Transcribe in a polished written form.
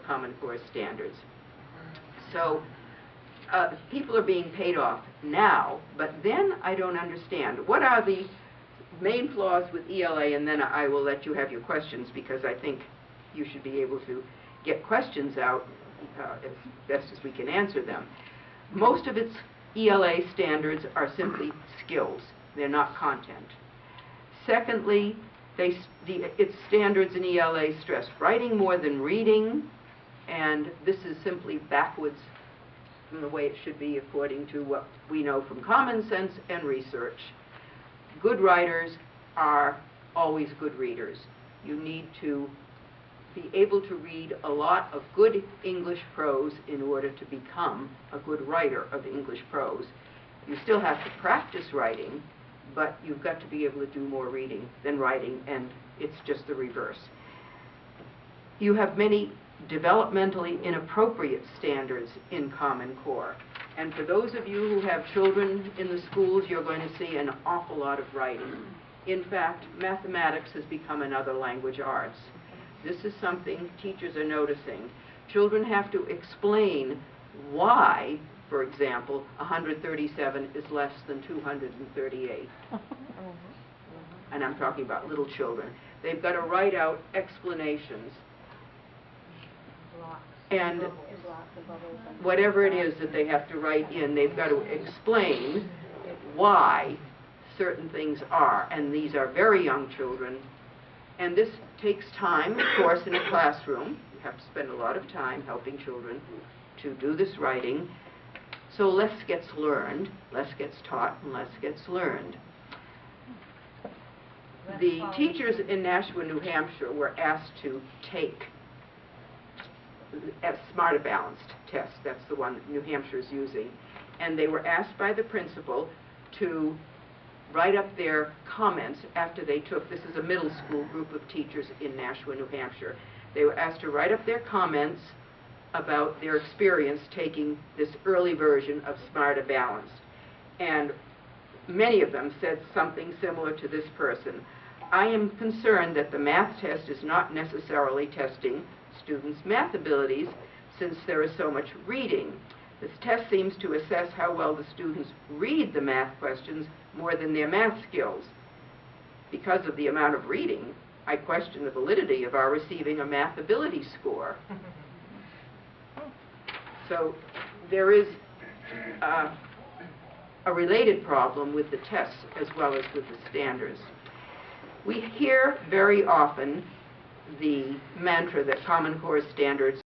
Common Core standards. So people are being paid off now, but then I don't understand. What are the main flaws with ELA? And then I will let you have your questions, because I think you should be able to get questions out as best as we can answer them. Most of its ELA standards are simply skills. They're not content. Secondly, its standards in ELA stress writing more than reading, and this is simply backwards from the way it should be according to what we know from common sense and research. Good writers are always good readers. You need to be able to read a lot of good English prose in order to become a good writer of English prose. You still have to practice writing, but you've got to be able to do more reading than writing, and it's just the reverse. You have many developmentally inappropriate standards in Common Core. And for those of you who have children in the schools, you're going to see an awful lot of writing. In fact, mathematics has become another language arts. This is something teachers are noticing. Children have to explain why, for example, 137 is less than 238. And I'm talking about little children. They've got to write out explanations. And whatever it is that they have to write in, they've got to explain why certain things are. And these are very young children. And this takes time, of course, in a classroom. You have to spend a lot of time helping children to do this writing. So less gets learned, less gets taught, and less gets learned. The teachers in Nashua, New Hampshire were asked to take a Smarter Balanced test. That's the one that New Hampshire is using. And they were asked by the principal to write up their comments after they took, this is a middle school group of teachers in Nashua, New Hampshire. They were asked to write up their comments about their experience taking this early version of Smarter Balanced. And many of them said something similar to this person. I am concerned that the math test is not necessarily testing students' math abilities, since there is so much reading. This test seems to assess how well the students read the math questions more than their math skills. Because of the amount of reading, I question the validity of our receiving a math ability score. So there is a related problem with the tests as well as with the standards. We hear very often the mantra that Common Core standards